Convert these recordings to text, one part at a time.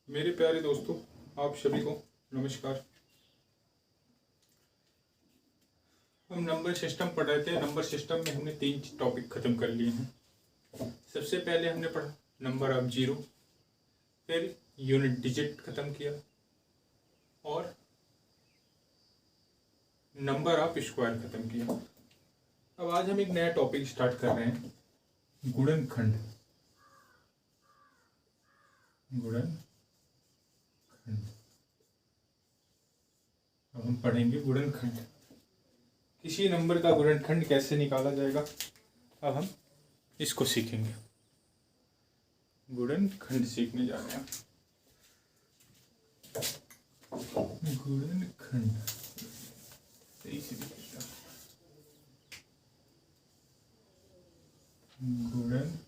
मेरे प्यारे दोस्तों, आप सभी को नमस्कार। हम नंबर सिस्टम पढ़ रहे थे। नंबर सिस्टम में हमने 3 टॉपिक ख़त्म कर लिए हैं। सबसे पहले हमने पढ़ा नंबर ऑफ जीरो, फिर यूनिट डिजिट ख़त्म किया और नंबर ऑफ स्क्वायर ख़त्म किया। अब आज हम एक नया टॉपिक स्टार्ट कर रहे हैं, गुणनखंड। गुणनखंड अब हम पढ़ेंगे गुणनखंड। किसी नंबर का गुणनखंड कैसे निकाला जाएगा, अब हम इसको सीखेंगे। गुणनखंड सीखने जा रहे हैं। गुणनखंड सही से लिखेगा, गुणनखंड।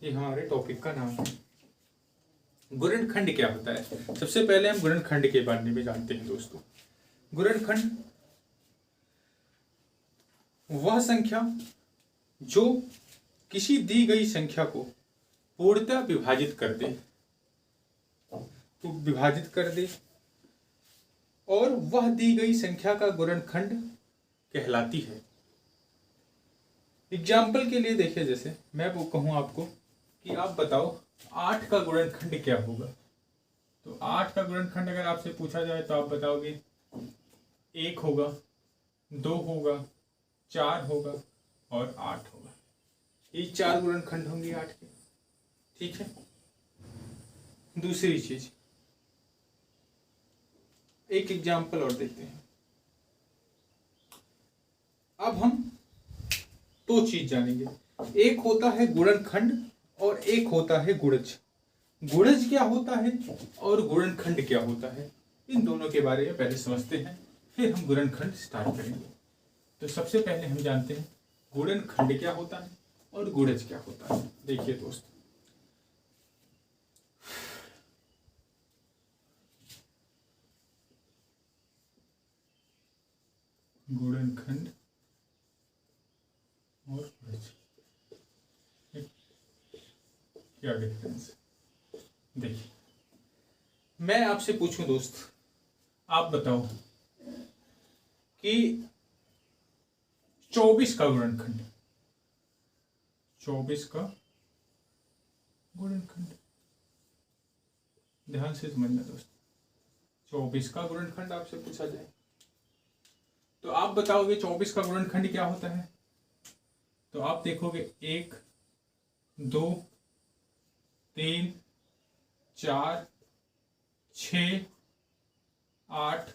ये हमारे टॉपिक का नाम है। गुणनखंड क्या होता है? सबसे पहले हम गुणनखंड के बारे में जानते हैं दोस्तों। गुणनखंड वह संख्या जो किसी दी गई संख्या को पूर्णतः विभाजित कर दे और वह दी गई संख्या का गुणनखंड कहलाती है। एग्जाम्पल के लिए देखिए, जैसे मैं वो कहूँ आपको कि आप बताओ 8 का गुणनखंड क्या होगा, तो 8 का गुणनखंड अगर आपसे पूछा जाए तो आप बताओगे 1 होगा, 2 होगा, 4 होगा और 8 होगा। ये 4 गुणनखंड होंगे 8 के। ठीक है। दूसरी चीज, एक एग्जाम्पल और देखते हैं। अब हम 2 चीज जानेंगे, एक होता है गुणनखंड और एक होता है गुणज। गुणज क्या होता है और गुणनखंड क्या होता है, इन दोनों के बारे में पहले समझते हैं, फिर हम गुणनखंड स्टार्ट करेंगे। तो सबसे पहले हम जानते हैं गुणनखंड क्या होता है और गुणज क्या होता है। देखिए दोस्त, गुणनखंड और गुणज क्या डिफरेंस है। देखिए, मैं आपसे पूछूं दोस्त, आप बताओ कि 24 का गुणनखंड, 24 का गुणनखंड, ध्यान से समझना दोस्त। 24 का गुणनखंड आपसे पूछा जाए तो आप बताओगे 24 का गुणनखंड क्या होता है। तो आप देखोगे 1, 2, 3, 4, 6, 8,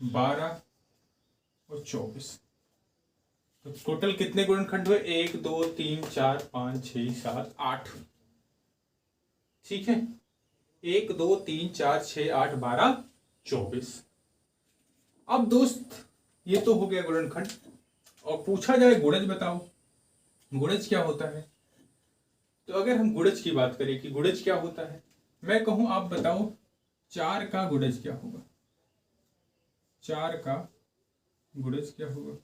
12 और 24। तो टोटल कितने गुणनखंड हुए? 1, 2, 3, 4, 5, 6, 7, 8। ठीक है। 1, 2, 3, 4, 6, 8, 12, 24। अब दोस्त ये तो हो गया गुणनखंड, और पूछा जाए गुणज बताओ, गुणज क्या होता है। तो अगर हम गुणज की बात करें कि गुणज क्या होता है, मैं कहूं आप बताओ 4 का गुणज क्या होगा। 4 का गुणज क्या होगा?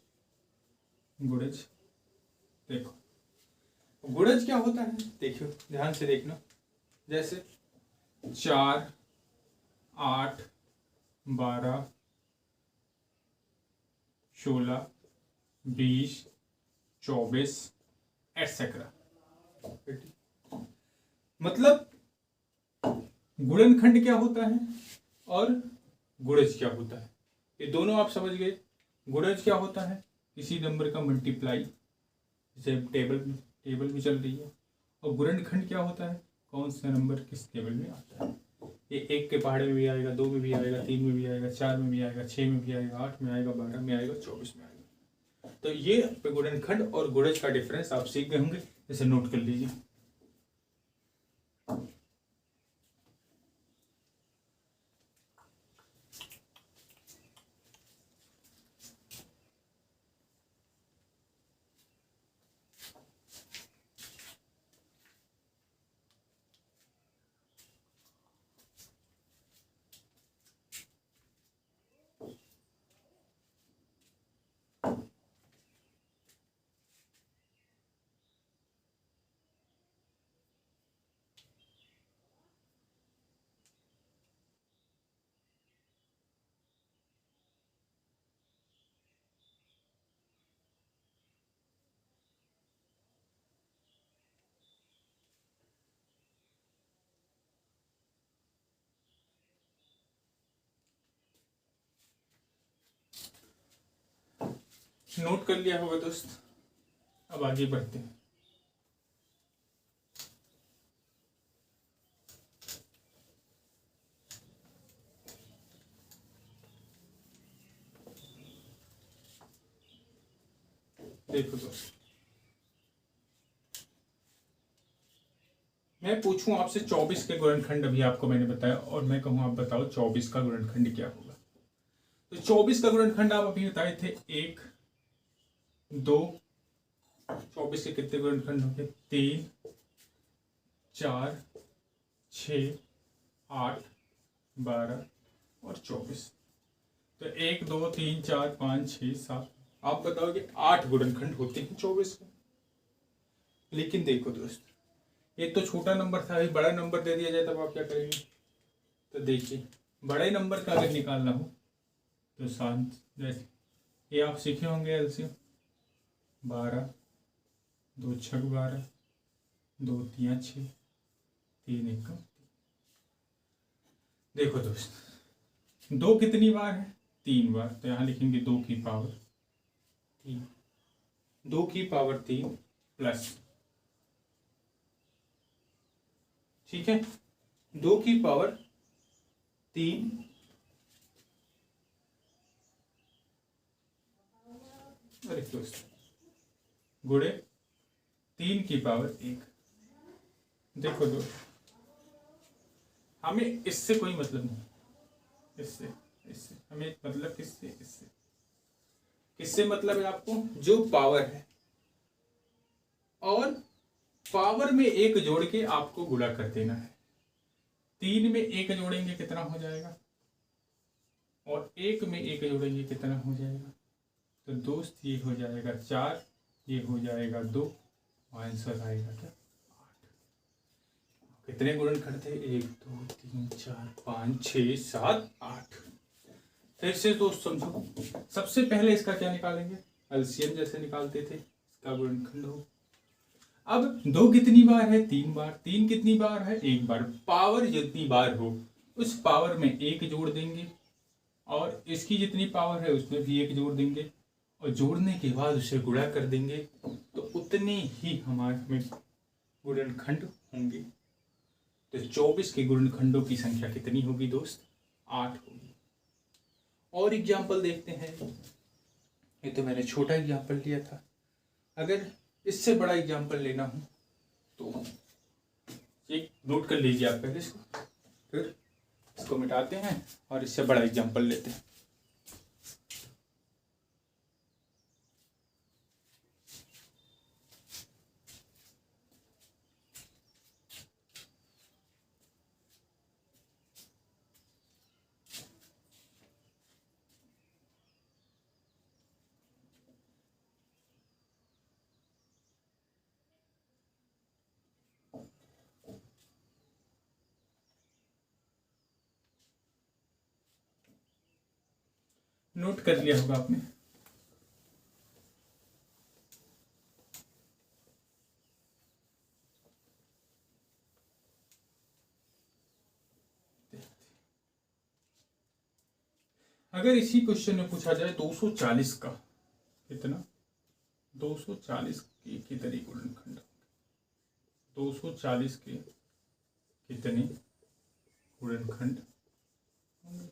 गुणज देखो, गुणज क्या होता है, देखियो ध्यान से देखना। जैसे 4, 8, 12, 16, 20, 24 एटसेट्रा। मतलब गुणनखंड क्या होता है और गुणज क्या होता है, ये दोनों आप समझ गए। गुणज क्या होता है? किसी नंबर का मल्टीप्लाई, जैसे टेबल में चल रही है। और गुणनखंड क्या होता है? कौन सा नंबर किस टेबल में आता है। ये 1 के पहाड़े में भी आएगा, 2 में भी आएगा, 3 में भी आएगा, 4 में भी आएगा, 6 में भी आएगा, 8 में आएगा, 12 में आएगा, 24 में आएगा। तो ये गुणनखंड और गुणज का डिफरेंस आप सीख गए होंगे, इसे नोट कर लीजिए। नोट कर लिया होगा दोस्त। अब आगे बढ़ते हैं। देखो दोस्त, मैं पूछूं आपसे 24 के गुणनखंड, अभी आपको मैंने बताया, और मैं कहूं आप बताओ 24 का गुणनखंड क्या होगा। तो 24 का गुणनखंड आप अभी बताए थे 1 2। 24 के कितने गुणनखंड होंगे? 3 4 6 8 12 और 24। तो 1 2 3 4 5 6 7, आप बताओगे 8 गुणनखंड होते हैं 24 के। लेकिन देखो दोस्त, ये तो छोटा नंबर था, अभी बड़ा नंबर दे दिया जाए तब आप क्या करेंगे? तो देखिए, बड़े नंबर का अगर निकालना हो तो शांत, जैसे ये आप सीखे होंगे एलसीएम। 12 2 छक 12, 2 तियां 6, 3 एकम। देखो दोस्त, 2 कितनी बार है? 3 बार। तो यहाँ लिखेंगे 2 की पावर 3, 2 की पावर 3 प्लस, ठीक है, 2 की पावर 3 अरे दोस्त गुणे 3 की पावर 1। देखो दोस्त, हमें इससे कोई मतलब नहीं, इससे इससे हमें मतलब किससे? इससे। किससे मतलब है आपको? जो पावर है, और पावर में 1 जोड़ के आपको गुणा कर देना है। 3 में 1 जोड़ेंगे कितना हो जाएगा? और 1 में 1 जोड़ेंगे कितना हो जाएगा? तो दोस्त ये हो जाएगा 4, ये हो जाएगा 2, आंसर आएगा क्या? 8। कितने गुणनखंड थे? 1 2 3 4 5 6 7 8। फिर से दोस्त समझो, सबसे पहले इसका क्या निकालेंगे? एलसीएम जैसे निकालते थे, इसका गुणनखंड हो। अब 2 कितनी बार है? 3 बार। 3 कितनी बार है? 1 बार। पावर जितनी बार हो उस पावर में 1 जोड़ देंगे, और इसकी जितनी पावर है उसमें भी 1 जोड़ देंगे, और जोड़ने के बाद उसे गुणा कर देंगे, तो उतने ही हमें गुणनखंड होंगे। तो 24 के गुणनखंडों की संख्या कितनी होगी दोस्त? 8 होगी। और एग्जाम्पल देखते हैं। ये तो मैंने छोटा एग्जाम्पल लिया था, अगर इससे बड़ा एग्जाम्पल लेना हो तो एक नोट कर लीजिए आप पहले इसको, फिर इसको मिटाते हैं और इससे बड़ा एग्जाम्पल लेते हैं। नोट कर लिया होगा आपने। अगर इसी क्वेश्चन में पूछा जाए 240 का, कितना? 240 के कितने गुणनखंड? 240 के कितने गुणनखंड होंगे?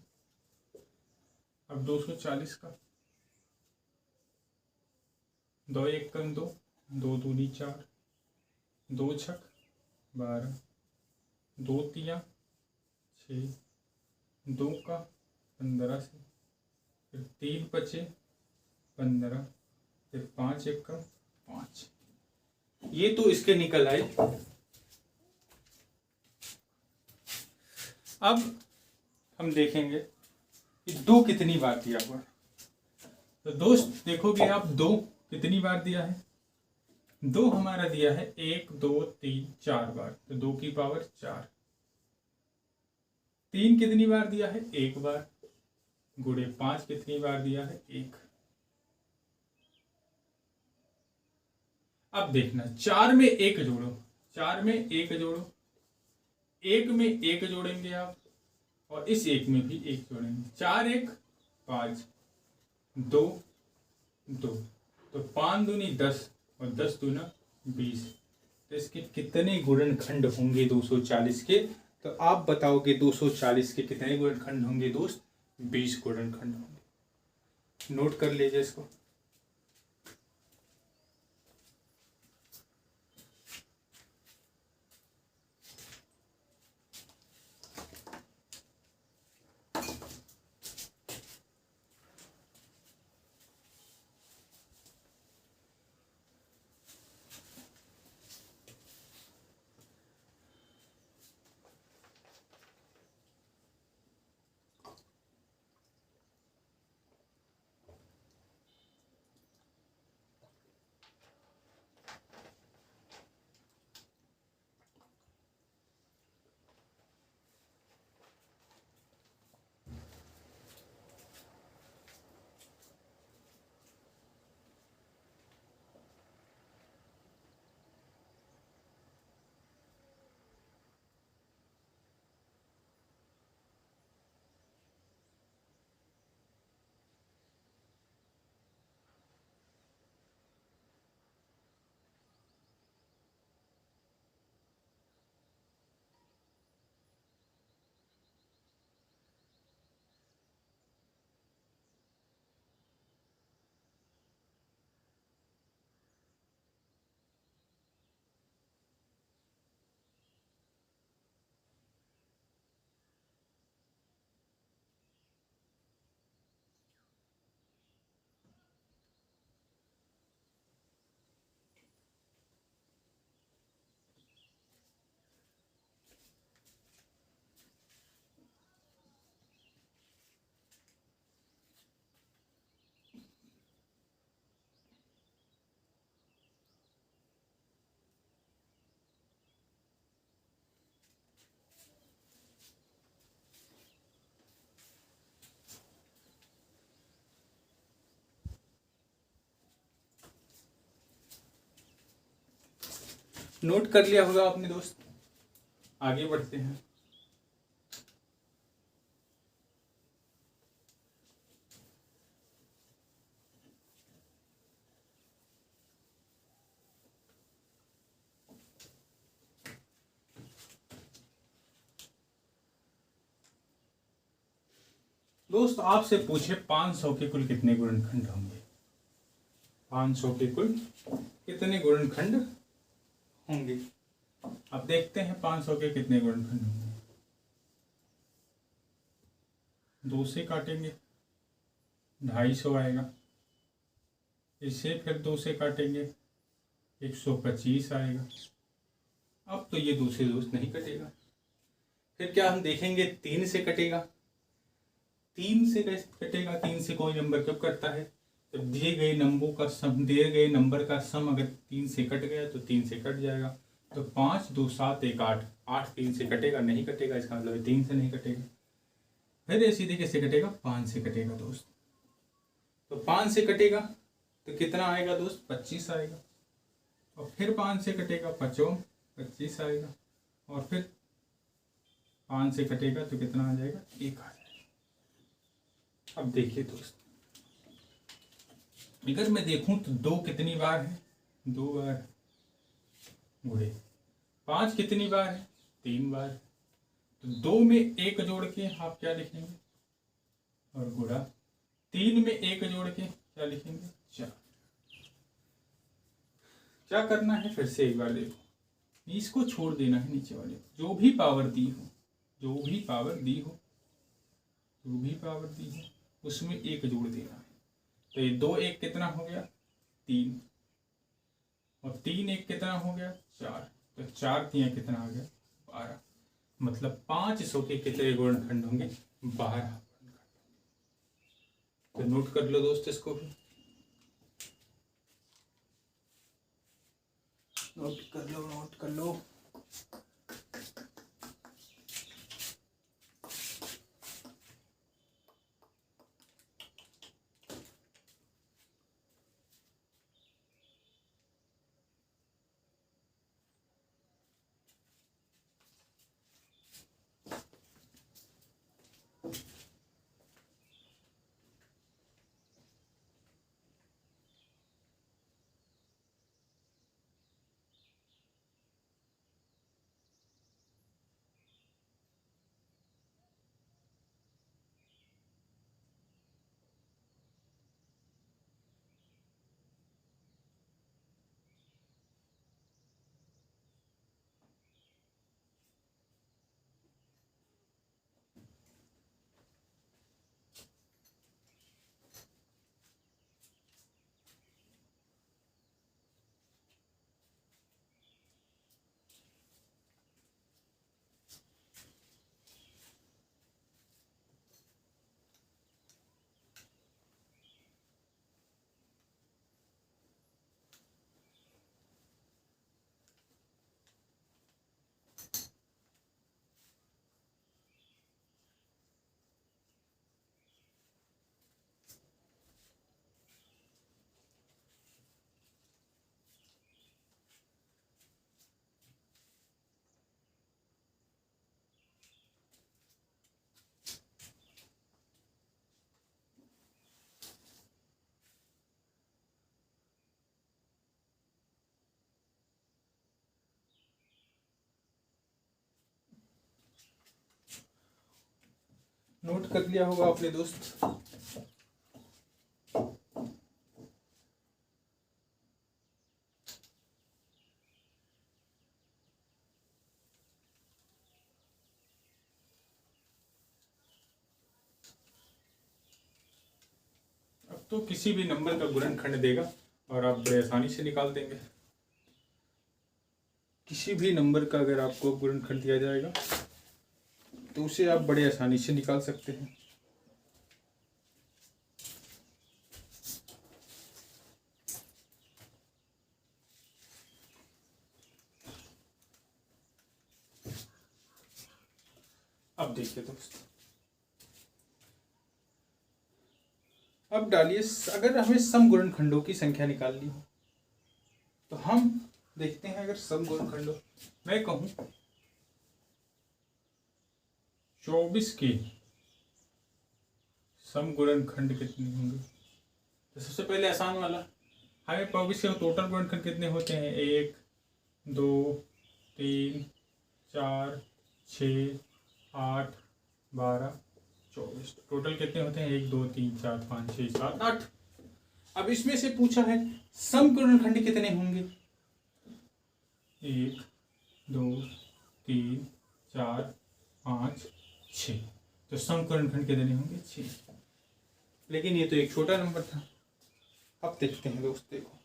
अब 240 का 2 एकम 2, 2 दूनी 4, 2 छक 12, 2 तियां 6, 2 का 15 से, फिर 3 बचे 15, फिर 5 एकम 5। ये तो इसके निकल आए। अब हम देखेंगे कि 2 कितनी बार दिया हुआ है। तो दोस्त देखोगे आप 2 कितनी बार दिया है? 2 हमारा दिया है 1 2 3 4 बार, तो 2 की पावर 4। 3 कितनी बार दिया है? 1 बार, गुणे 5 कितनी बार दिया है? 1। अब देखना, 4 में 1 जोड़ो, 4 में 1 जोड़ो, 1 में 1 जोड़ेंगे आप, और इस 1 में भी 1 जोड़ेंगे। 4 1 5, 2 2। तो 5 दूनी 10 और 10 दूना 20। तो इसके कितने गुणनखंड होंगे 240 के? तो आप बताओगे 240 के कितने गुणनखंड होंगे दोस्त? 20 गुणनखंड होंगे। नोट कर लीजिए इसको। नोट कर लिया होगा आपने दोस्त। आगे बढ़ते हैं। दोस्त आपसे पूछे 500 के कुल कितने गुणनखंड होंगे? 500 के कुल कितने गुणनखंड होंगे? अब देखते हैं 500 के कितने गुणनखंड होंगे। 2 से काटेंगे 250 आएगा। इसे फिर 2 से काटेंगे 125 आएगा। अब तो ये 2 से दोस्त नहीं कटेगा। फिर क्या हम देखेंगे 3 से कटेगा। 3 से कैसे कटेगा? 3 से कोई नंबर कब कटता है? तो दिए गए नंबर का सम अगर 3 से कट गया तो 3 से कट जाएगा। तो 5 2 7 1 8। 8 3 से कटेगा? नहीं कटेगा। इसका मतलब 3 से नहीं कटेगा। फिर इसी तरीके से कटेगा 5 से कटेगा दोस्त। तो 5 से कटेगा तो कितना आएगा दोस्त? 25 आएगा। और फिर 5 से कटेगा 25 आएगा। और फिर 5 से कटेगा तो कितना आ जाएगा? 1 आ जाएगा। अब देखिए दोस्त, अगर मैं देखूं तो 2 कितनी बार है? 2 बार। गुणे 5 कितनी बार है? 3 बार। तो 2 में 1 जोड़ के आप क्या लिखेंगे? और गुणा 3 में 1 जोड़ के क्या लिखेंगे? 4। क्या करना है फिर से एक बार देखो। इसको छोड़ देना है नीचे वाले को। जो भी पावर दी हो उसमें 1 जोड़ देना है। तो ये 2 1 कितना हो गया? 3। और 3 1 कितना हो गया? 4। तो 4 3 कितना आ गया? 12। मतलब 500 के कितने गुणनखंड होंगे? 12। तो नोट कर लो दोस्त इसको भी। नोट कर लो। नोट कर लिया होगा आपने दोस्त। अब तो किसी भी नंबर का गुणनखंड देगा और आप बड़े आसानी से निकाल देंगे। किसी भी नंबर का अगर आपको गुणनखंड दिया जाएगा तो उसे आप बड़े आसानी से निकाल सकते हैं। अब देखिए दोस्त, अब डालिए, अगर हमें सम गुणनखंडों की संख्या निकालनी हो तो हम देखते हैं। अगर सम गुणनखंडों मैं कहूं 24 के सम गुणनखंड कितने होंगे, तो सबसे पहले आसान वाला, हमें 24 के टोटल गुणनखंड कितने होते हैं, 1 2 3 4 6 8 12 24। टोटल कितने होते हैं, 1 2 3 4 5 6 7 8। अब इसमें से पूछा है सम गुणनखंड कितने होंगे, 1 2 3 4 5 6। तो सम गुणनखंड कितने होंगे, 6। लेकिन ये तो एक छोटा नंबर था। अब देखते हैं दोस्त, देखो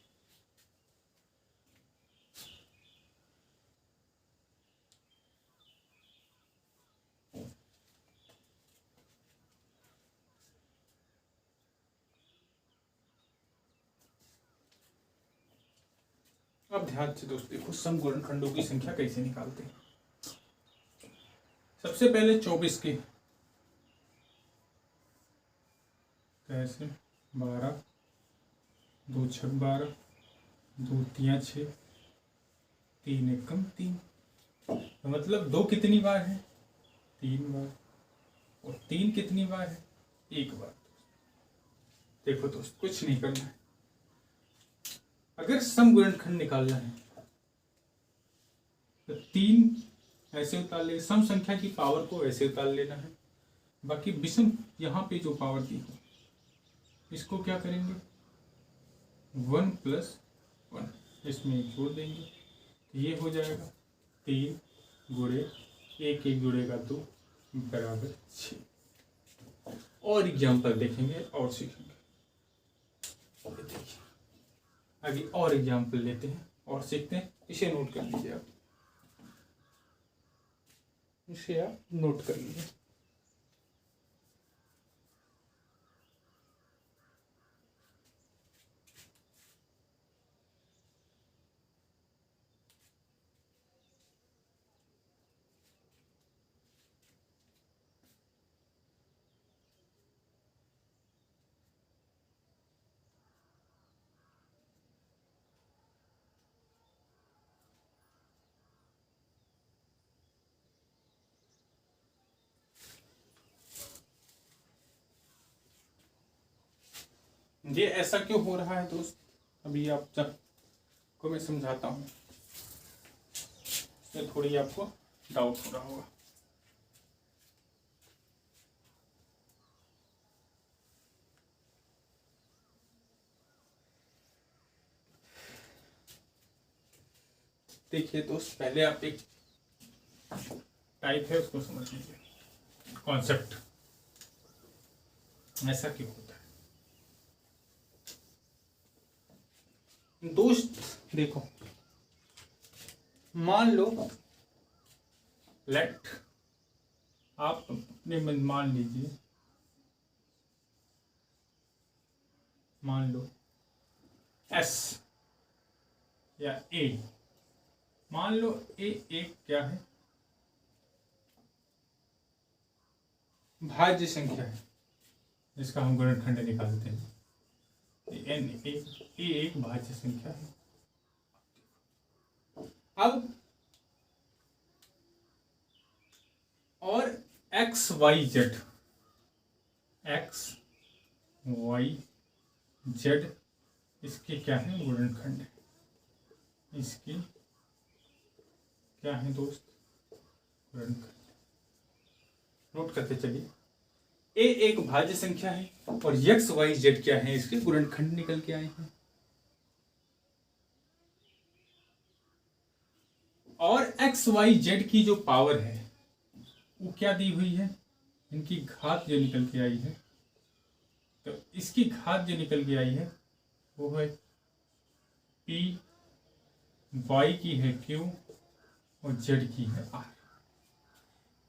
अब ध्यान से दोस्त देखो सम गुणनखंडों की संख्या कैसे निकालते हैं। सबसे पहले 24 के कैसे, 12 2 6 12 2 3 6 3 1 3। तो मतलब 2 कितनी बार है, 3 बार, और 3 कितनी बार है, 1 बार। देखो दोस्त कुछ नहीं करना है, अगर सम गुणनखंड निकालना है तो 3 ऐसे उतार ले, सम संख्या की पावर को ऐसे उतार लेना है। बाकी विषम यहाँ पे जो पावर दी हो इसको क्या करेंगे, 1 + 1, इसमें एक जोड़ देंगे तो ये हो जाएगा 3 गुणे 1 1 जुड़ेगा 2 बराबर 6। और एग्जाम्पल देखेंगे और सीखेंगे। देखिए आगे और एग्जाम्पल लेते हैं और सीखते हैं। इसे नोट कर लीजिए आप, इसे आप नोट कर लीजिए। ये ऐसा क्यों हो रहा है दोस्त, अभी आप जब को मैं समझाता हूँ, इसमें थोड़ी आपको डाउट हो रहा होगा। देखिए दोस्त, पहले आप एक टाइप है उसको समझ लीजिए, कॉन्सेप्ट ऐसा क्यों होता है। दोस्त देखो, मान लो लेट, आप अपने मन मान लीजिए, मान लो एस या ए, मान लो ए एक क्या है, भाज्य संख्या है जिसका हम गुणनखंड निकालते हैं। एन ए एक भाज्य संख्या है। अब और एक्स वाई जेड इसके क्या है, गुणनखंड है। इसकी क्या है दोस्त, गुणनखंड। नोट करते चलिए, ए एक भाज्य संख्या है और एक्स वाई जेड क्या है, इसके गुणनखंड निकल के आए हैं। और एक्स वाई जेड की जो पावर है वो क्या दी हुई है, इनकी घात जो निकल के आई है, तो इसकी घात जो निकल के आई है वो है पी, वाई की है क्यू और जेड की है आर।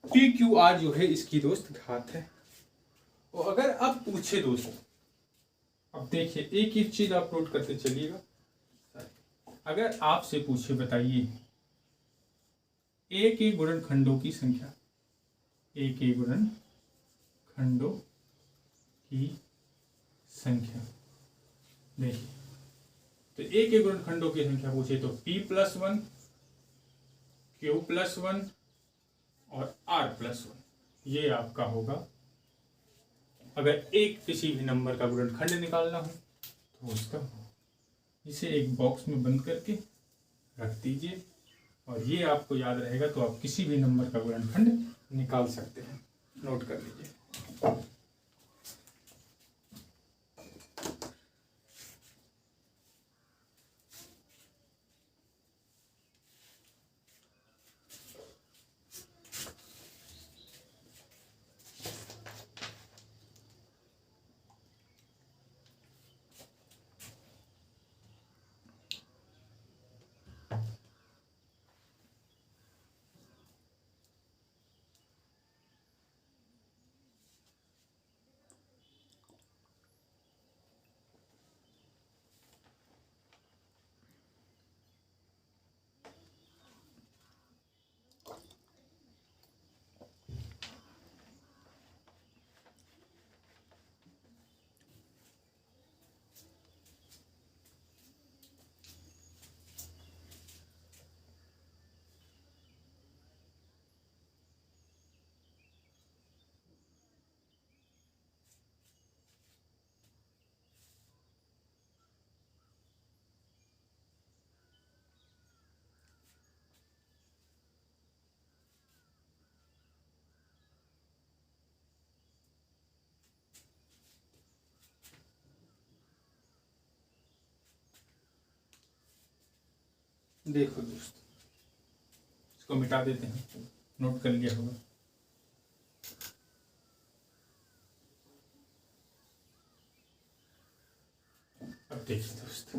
पी क्यू आर जो है इसकी दोस्त घात है। और अगर अब पूछे दोस्त, अब देखिए एक एक चीज आप नोट करते चलिएगा। अगर आपसे पूछे बताइए ए के गुणनखंडों की संख्या, ए के गुणनखंडों की संख्या, देखिए तो ए के गुणनखंडों की संख्या पूछे तो p+1, q+1 और r+1, ये आपका होगा। अगर एक किसी भी नंबर का गुणनखंड निकालना हो तो उसका इसे एक बॉक्स में बंद करके रख दीजिए और ये आपको याद रहेगा, तो आप किसी भी नंबर का गुणनखंड निकाल सकते हैं। नोट कर लीजिए। देखो दोस्त, इसको मिटा देते हैं, नोट कर लिया होगा। अब देखिए दोस्त,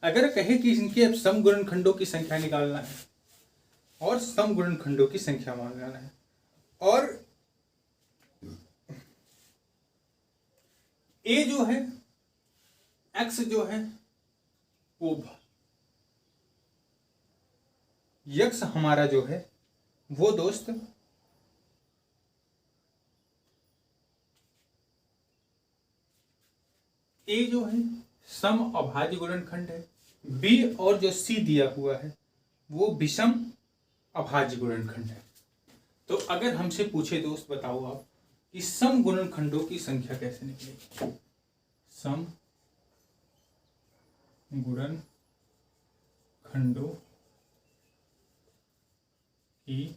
अगर कहे कि इनके अब सम गुणनखंडों की संख्या निकालना है और सम गुणनखंडों की संख्या मांगना है, और ए जो है, एक्स जो है वो यक्स हमारा जो है वो दोस्त ए जो है सम अभाज्य गुणनखंड है, बी और जो सी दिया हुआ है वो विषम अभाज्य गुणनखंड है। तो अगर हमसे पूछे दोस्त बताओ आप कि सम गुणनखंडों की संख्या कैसे निकलेगी, सम गुणनखंडों की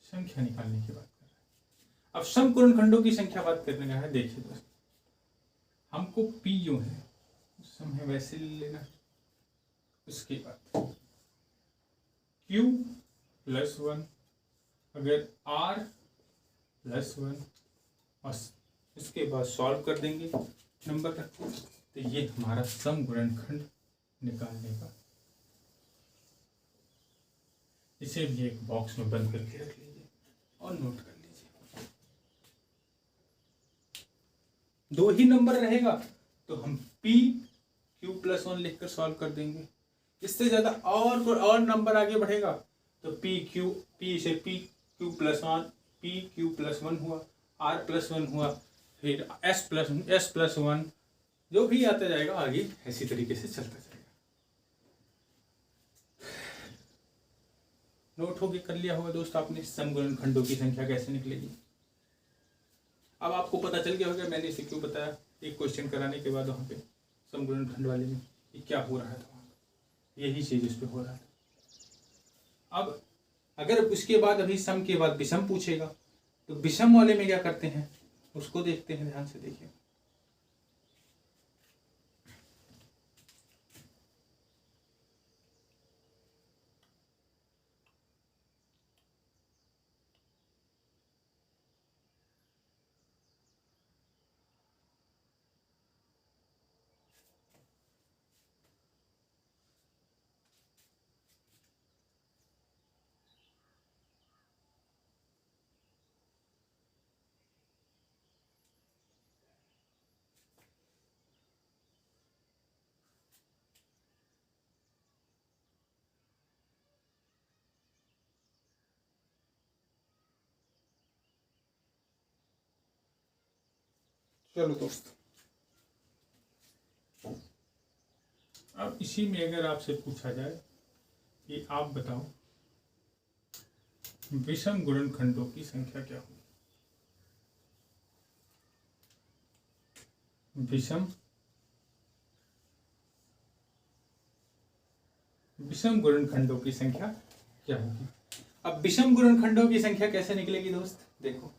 संख्या निकालने की बात कर रहे हैं। अब सम गुणनखंडों की संख्या बात करने का है। देखिए दोस्त, हमको P जो है सम है वैसे ले लेना, उसके बाद Q+1, अगर R+1 और इसके बाद सॉल्व कर देंगे नंबर रख के, तो ये हमारा सम गुणनखंड निकालने का। इसे भी एक बॉक्स में बंद करके रख लीजिए और नोट कर लीजिए। दो ही नंबर रहेगा तो हम PQ+1 लिखकर सॉल्व कर देंगे। इससे ज्यादा और नंबर आगे बढ़ेगा तो P से PQ+1 PQ+1 हुआ, R+1 हुआ, फिर S+1, जो भी आता जाएगा आगे ऐसी तरीके से चलता जाएगा। नोट होके कर लिया होगा दोस्त आपने सम गुणनखंडों की संख्या कैसे निकलेगी। अब आपको पता चल गया होगा मैंने इसे क्यों बताया, एक क्वेश्चन कराने के बाद वहाँ पे सम गुणनखंड वाले में ये क्या हो रहा था, यही चीज इस पे हो रहा था। अब अगर उसके बाद अभी सम के बाद विषम पूछेगा तो विषम वाले में क्या करते हैं उसको देखते हैं, ध्यान से देखिए। चलो दोस्त, अब इसी में अगर आपसे पूछा जाए कि आप बताओ विषम गुणनखंडों की संख्या क्या होगी। विषम गुणनखंडों की संख्या क्या होगी। अब विषम गुणनखंडों की संख्या कैसे निकलेगी दोस्त, देखो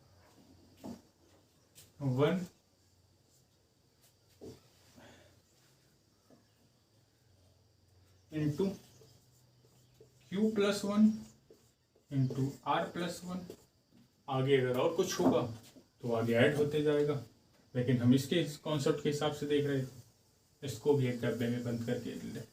1 into Q plus 1 into R plus 1। आगे अगर और कुछ होगा तो आगे ऐड होते जाएगा, लेकिन हम इसके कॉन्सेप्ट के हिसाब से देख रहे थे। इसको भी एक डब्बे में बंद करके रख दीजिए।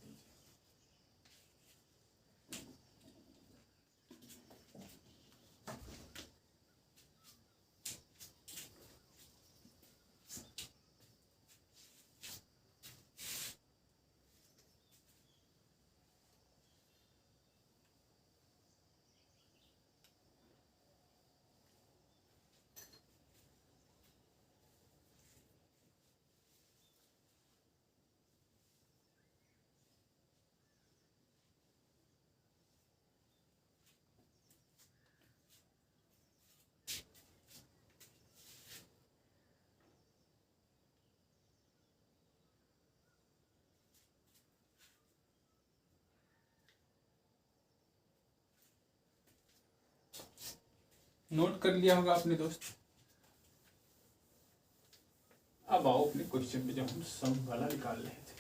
नोट कर लिया होगा आपने दोस्त। अब आओ अपने क्वेश्चन में, जब हम सम वाला निकाल रहे थे।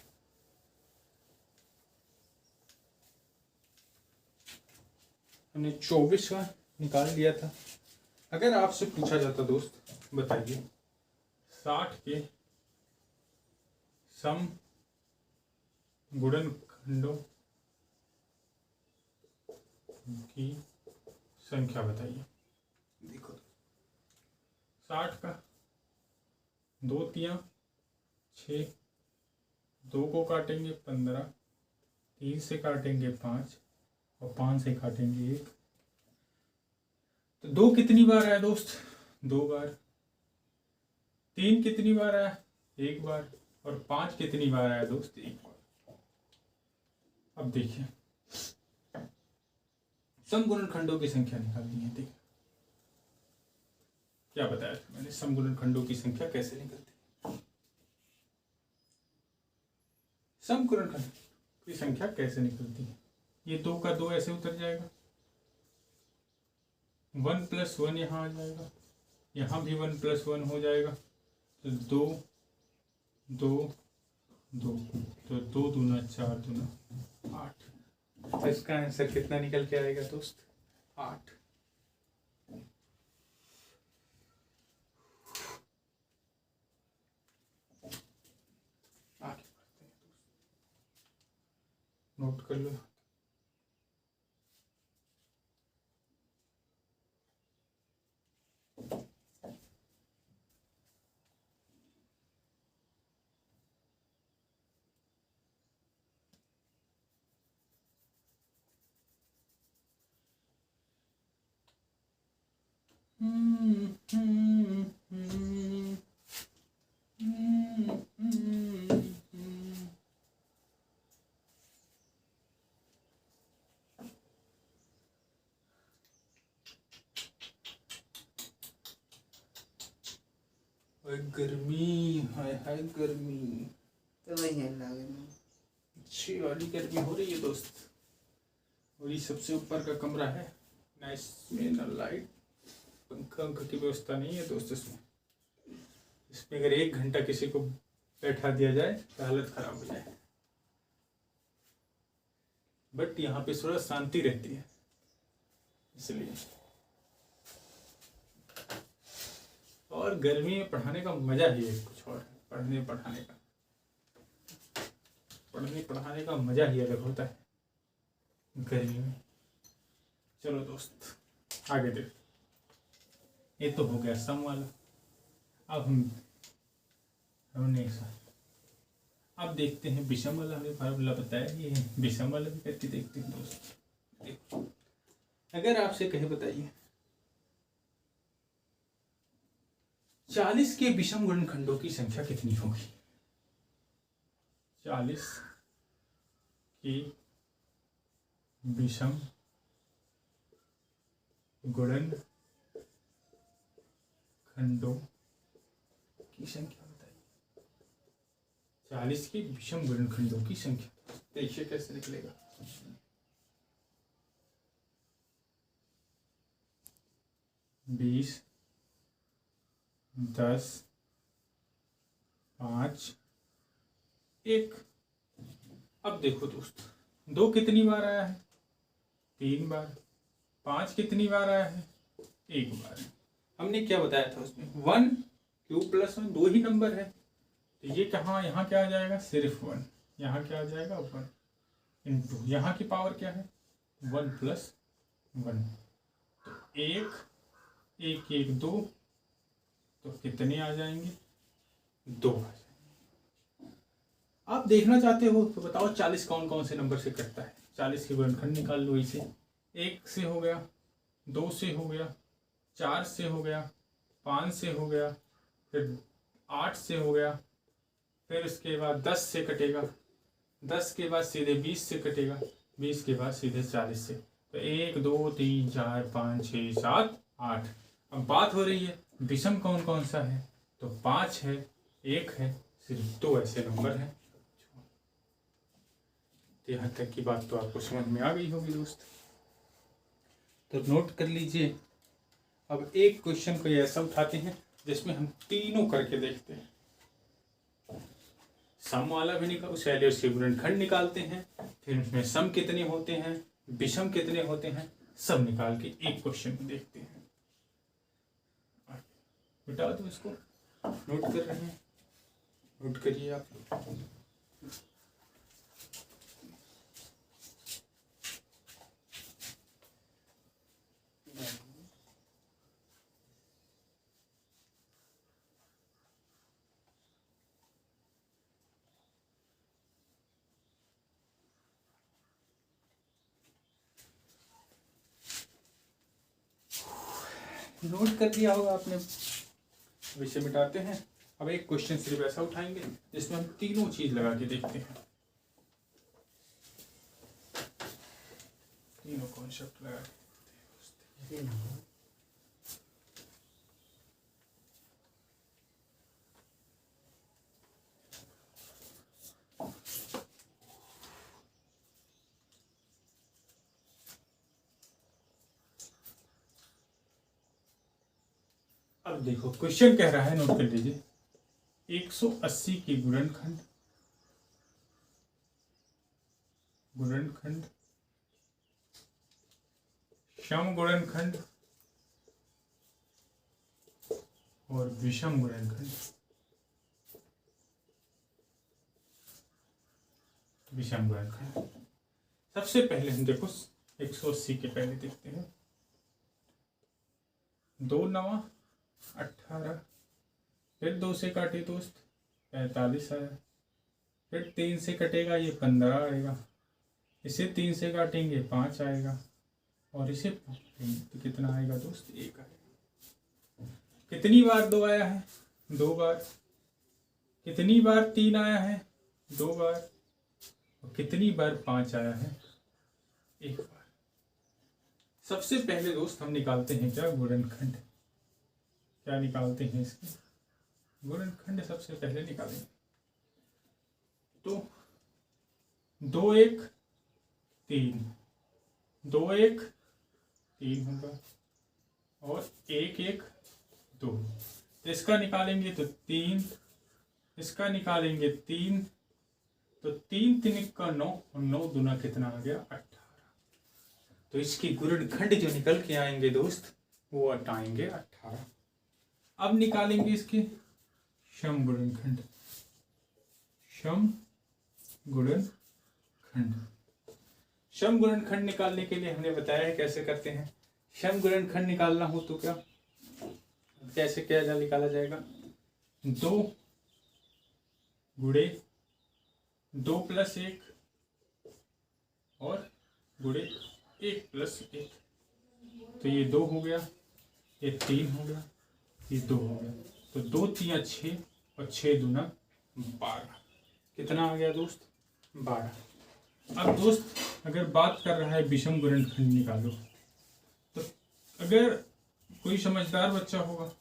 हमने 24 का निकाल लिया था। अगर आपसे पूछा जाता दोस्त, बताइए 60 के सम गुणनखंडों की संख्या बताइए। देखो 60 का 2 तिया 6, 2 को काटेंगे 15, 3 से काटेंगे 5 और 5 से काटेंगे 1। तो 2 कितनी बार आया दोस्त, 2 बार। 3 कितनी बार आया, 1 बार। और 5 कितनी बार आया दोस्त, 1 बार। अब देखिए सम गुणनखंडों की संख्या निकालनी है। देखिए क्या बताया था मैंने, सम गुणनखंडों की संख्या कैसे निकलती है। सम गुणनखंड की संख्या कैसे निकलती है, ये 2 का 2 ऐसे उतर जाएगा, 1 प्लस 1 यहाँ आ जाएगा, यहाँ भी 1 प्लस 1 हो जाएगा। तो 2 2 2, तो 2 दूना 4 दूना 8। तो इसका आंसर कितना निकल के आएगा दोस्त, 8। आगे बढ़ते हैं दोस्त, नोट कर लो। गर्मी, हाय हाय गर्मी, तो वही है लागे अच्छी वाली गर्मी हो रही है दोस्त। और ये सबसे ऊपर का कमरा है, नाइस में ना लाइट पंखा अंक की व्यवस्था नहीं है दोस्त इसमें अगर 1 घंटा किसी को बैठा दिया जाए तो हालत खराब हो जाए। बट यहाँ पे थोड़ा शांति रहती है इसलिए। और गर्मी में पढ़ाने का मजा ही है कुछ और, पढ़ने पढ़ाने का मजा ही अलग होता है गर्मी में। चलो दोस्त आगे देख, ये तो हो गया सम वाला। अब हमने अब देखते हैं विषम वाला। हमें फार्मूला बताया ये विषम वाला भी करके देखते हैं दोस्त। अगर आपसे कहे बताइए 40 के विषम गुणनखंडों की संख्या कितनी होगी? 40 की विषम गुणनखंडों की संख्या बताइए। 40 के विषम गुणनखंडों की संख्या देखिए कैसे निकलेगा। 20, 10, 5, 1। अब देखो दोस्त 2 कितनी बार आया है? 3 बार। 5 कितनी बार आया है? 1 बार। हमने क्या बताया था उसमें 1 क्यूब प्लस 1 2 ही नंबर है, तो ये कहाँ यहाँ क्या आ जाएगा? सिर्फ 1। यहाँ क्या आ जाएगा? 1 इंटू यहाँ की पावर क्या है? 1 प्लस 1। तो 1 1 1 2, तो कितने आ जाएंगे? 2 आ जाएंगे। आप देखना चाहते हो तो बताओ 40 कौन कौन से नंबर से कटता है? 40 के गुणनखंड निकाल लो। इसे 1 से हो गया, 2 से हो गया, 4 से हो गया, 5 से हो गया, फिर 8 से हो गया, फिर उसके बाद 10 से कटेगा, 10 के बाद सीधे 20 से कटेगा, 20 के बाद सीधे 40 से। तो 1 2 3 4 5 6 7 8। अब बात हो रही है विषम कौन कौन सा है, तो 5 है, 1 है, सिर्फ 2 ऐसे नंबर हैं। यहाँ तक की बात तो आपको समझ में आ गई होगी दोस्त, तो नोट कर लीजिए। अब एक क्वेश्चन को ऐसा उठाते हैं जिसमें हम तीनों करके देखते हैं। सम वाला भी निकाल, उस वैल्यू से गुणनखंड निकालते हैं, फिर उसमें सम कितने होते हैं, विषम कितने होते हैं, सब निकाल के एक क्वेश्चन में देखते हैं। बता दो इसको, नोट कर रहे हैं, नोट करिए आप। नोट कर दिया होगा आपने। विषय मिटाते हैं। अब एक क्वेश्चन सिर्फ ऐसा उठाएंगे जिसमें हम तीनों चीज लगा के देखते हैं, तीनों कॉन्सेप्ट लगा के। अब देखो क्वेश्चन कह रहा है, नोट कर लीजिए, 180 के गुणनखंड सम गुणनखंड और विषम गुणनखंड। विषम गुणनखंड सबसे पहले हम देखो 180 के पहले देखते हैं। 2 9 18, फिर 2 से काटे दोस्त 45 आया, फिर 3 से कटेगा ये 15 आएगा, इसे 3 से काटेंगे 5 आएगा, और इसे तो कितना आएगा दोस्त? 1 आएगा। कितनी बार 2 आया है? 2 बार। कितनी बार 3 आया है? 2 बार। और कितनी बार 5 आया है? 1 बार। सबसे पहले दोस्त हम निकालते हैं क्या? गुणनखंड। क्या निकालते हैं? इसकी गुणनखंड सबसे पहले निकालेंगे। तो 2 1 3, 2 1 3 होगा, और 1 1 2। तो इसका निकालेंगे तो 3, इसका निकालेंगे 3, तो 3 3 का 9 और 9 दूना कितना आ गया 18। तो इसकी गुणनखंड जो निकल के आएंगे दोस्त वो आएंगे 18। अब निकालेंगे इसके सम गुणनखंड। सम गुणनखंड, सम गुणनखंड निकालने के लिए हमने बताया है कैसे करते हैं। सम गुणनखंड निकालना हो तो क्या कैसे क्या निकाला जाएगा, 2 गुणे 2 + 1 और गुणे 1 + 1। तो ये 2 हो गया, ये 3 हो गया, ये 2 हो गया। तो 2 3 6 और 6 दूना 12। कितना आ गया दोस्त 12। अब दोस्त अगर बात कर रहा है विषम गुणनखंड निकालो, तो अगर कोई समझदार बच्चा होगा,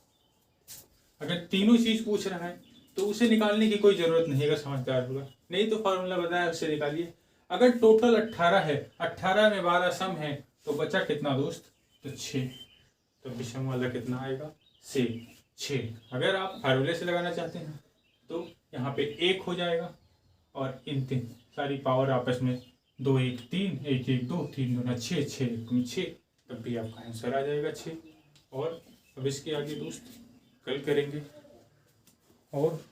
अगर तीनों चीज पूछ रहा है तो उसे निकालने की कोई जरूरत नहीं, अगर समझदार होगा। नहीं तो फार्मूला बताया उससे निकालिए। अगर टोटल 18 है, 18 में 12 सम है, तो बचा कितना दोस्त, तो 6। तो विषम वाला कितना आएगा 6। अगर आप फार्मूले से लगाना चाहते हैं तो यहाँ पे 1 हो जाएगा और इन 3 सारी पावर आपस में 2 1 3 1 1 2 3 दूना 6 6 1 6, तब भी आपका आंसर आ जाएगा 6। और अब इसके आगे दोस्त कल करेंगे। और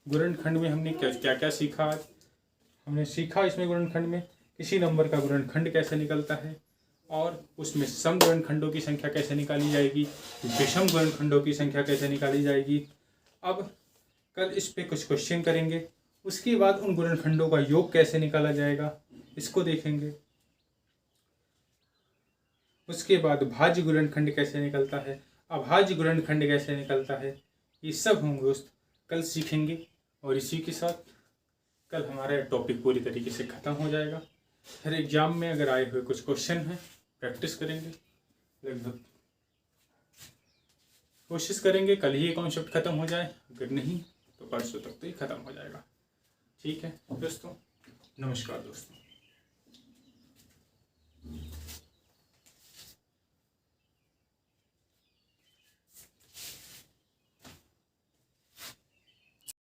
गुणनखंड में हमने क्या क्या सीखा आज। हमने सीखा इसमें गुणनखंड में किसी नंबर का गुणनखंड कैसे निकलता है, और उसमें सम गुणनखंडों की संख्या कैसे निकाली जाएगी, विषम गुणनखंडों की संख्या कैसे निकाली जाएगी। अब कल इस पे कुछ क्वेश्चन करेंगे, उसके बाद उन गुणनखंडों का योग कैसे निकाला जाएगा इसको देखेंगे। उसके बाद भाज्य गुणनखंड कैसे निकलता है, अभाज्य गुणनखंड कैसे निकलता है, ये सब हम दोस्त कल सीखेंगे। और इसी के साथ कल हमारा टॉपिक पूरी तरीके से ख़त्म हो जाएगा। फिर एग्जाम में अगर आए हुए कुछ क्वेश्चन हैं प्रैक्टिस करेंगे, लगभग कोशिश करेंगे कल ही ये कॉन्सेप्ट ख़त्म हो जाए, अगर नहीं तो परसों तक तो ये ख़त्म हो जाएगा। ठीक है दोस्तों, नमस्कार दोस्तों।